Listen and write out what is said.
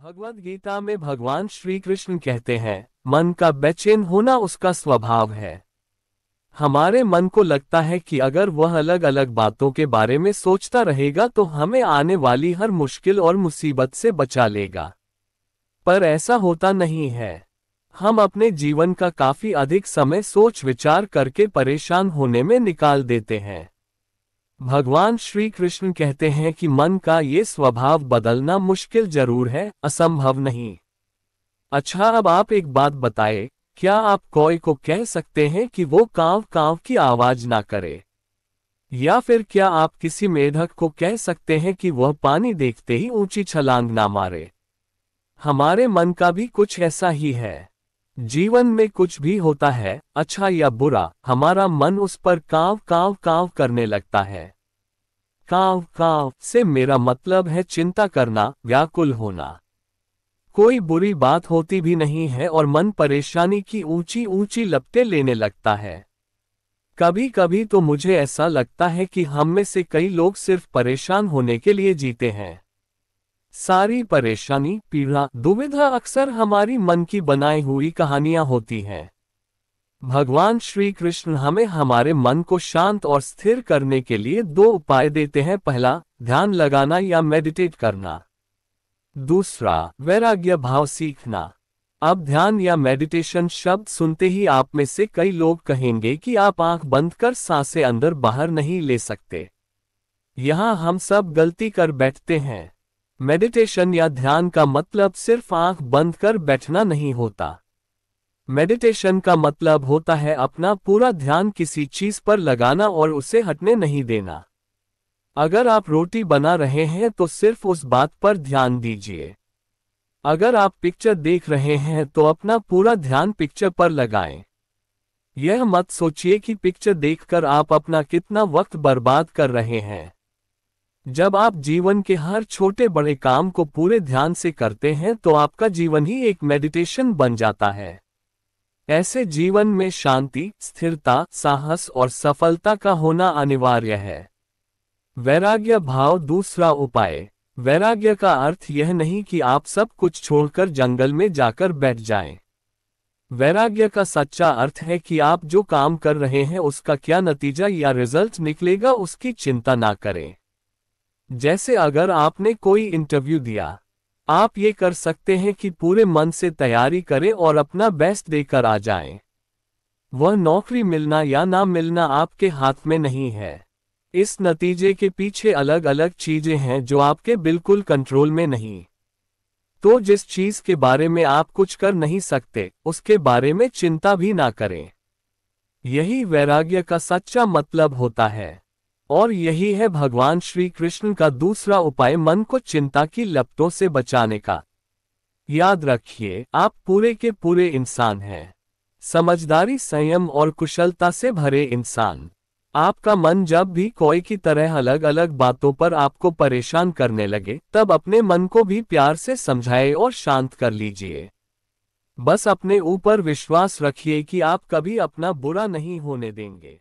भगवद गीता में भगवान श्री कृष्ण कहते हैं, मन का बेचैन होना उसका स्वभाव है। हमारे मन को लगता है कि अगर वह अलग अलग बातों के बारे में सोचता रहेगा तो हमें आने वाली हर मुश्किल और मुसीबत से बचा लेगा। पर ऐसा होता नहीं है। हम अपने जीवन का काफी अधिक समय सोच विचार करके परेशान होने में निकाल देते हैं। भगवान श्री कृष्ण कहते हैं कि मन का ये स्वभाव बदलना मुश्किल जरूर है, असंभव नहीं। अच्छा, अब आप एक बात बताएं, क्या आप कौए को कह सकते हैं कि वो कांव कांव की आवाज ना करे? या फिर क्या आप किसी मेढक को कह सकते हैं कि वह पानी देखते ही ऊंची छलांग ना मारे? हमारे मन का भी कुछ ऐसा ही है। जीवन में कुछ भी होता है, अच्छा या बुरा, हमारा मन उस पर कांव कांव कांव करने लगता है। कांव कांव से मेरा मतलब है चिंता करना, व्याकुल होना। कोई बुरी बात होती भी नहीं है और मन परेशानी की ऊंची ऊंची लपटें लेने लगता है। कभी कभी तो मुझे ऐसा लगता है कि हम में से कई लोग सिर्फ परेशान होने के लिए जीते हैं। सारी परेशानी, पीड़ा, दुविधा अक्सर हमारी मन की बनाई हुई कहानियां होती हैं। भगवान श्री कृष्ण हमें हमारे मन को शांत और स्थिर करने के लिए दो उपाय देते हैं। पहला, ध्यान लगाना या मेडिटेट करना। दूसरा, वैराग्य भाव सीखना। अब ध्यान या मेडिटेशन शब्द सुनते ही आप में से कई लोग कहेंगे कि आप आंख बंद कर सांसें अंदर बाहर नहीं ले सकते। यहां हम सब गलती कर बैठते हैं। मेडिटेशन या ध्यान का मतलब सिर्फ आंख बंद कर बैठना नहीं होता। मेडिटेशन का मतलब होता है अपना पूरा ध्यान किसी चीज पर लगाना और उसे हटने नहीं देना। अगर आप रोटी बना रहे हैं तो सिर्फ उस बात पर ध्यान दीजिए। अगर आप पिक्चर देख रहे हैं तो अपना पूरा ध्यान पिक्चर पर लगाएं। यह मत सोचिए कि पिक्चर देखकर आप अपना कितना वक्त बर्बाद कर रहे हैं। जब आप जीवन के हर छोटे बड़े काम को पूरे ध्यान से करते हैं तो आपका जीवन ही एक मेडिटेशन बन जाता है। ऐसे जीवन में शांति, स्थिरता, साहस और सफलता का होना अनिवार्य है। वैराग्य भाव दूसरा उपाय। वैराग्य का अर्थ यह नहीं कि आप सब कुछ छोड़कर जंगल में जाकर बैठ जाएं। वैराग्य का सच्चा अर्थ है कि आप जो काम कर रहे हैं उसका क्या नतीजा या रिजल्ट निकलेगा उसकी चिंता ना करें। जैसे अगर आपने कोई इंटरव्यू दिया, आप ये कर सकते हैं कि पूरे मन से तैयारी करें और अपना बेस्ट देकर आ जाएं। वह नौकरी मिलना या ना मिलना आपके हाथ में नहीं है। इस नतीजे के पीछे अलग अलग चीजें हैं जो आपके बिल्कुल कंट्रोल में नहीं। तो जिस चीज के बारे में आप कुछ कर नहीं सकते, उसके बारे में चिंता भी ना करें। यही वैराग्य का सच्चा मतलब होता है। और यही है भगवान श्री कृष्ण का दूसरा उपाय, मन को चिंता की लपटों से बचाने का। याद रखिए, आप पूरे के पूरे इंसान हैं। समझदारी, संयम और कुशलता से भरे इंसान। आपका मन जब भी कोई की तरह अलग अलग बातों पर आपको परेशान करने लगे, तब अपने मन को भी प्यार से समझाए और शांत कर लीजिए। बस अपने ऊपर विश्वास रखिए कि आप कभी अपना बुरा नहीं होने देंगे।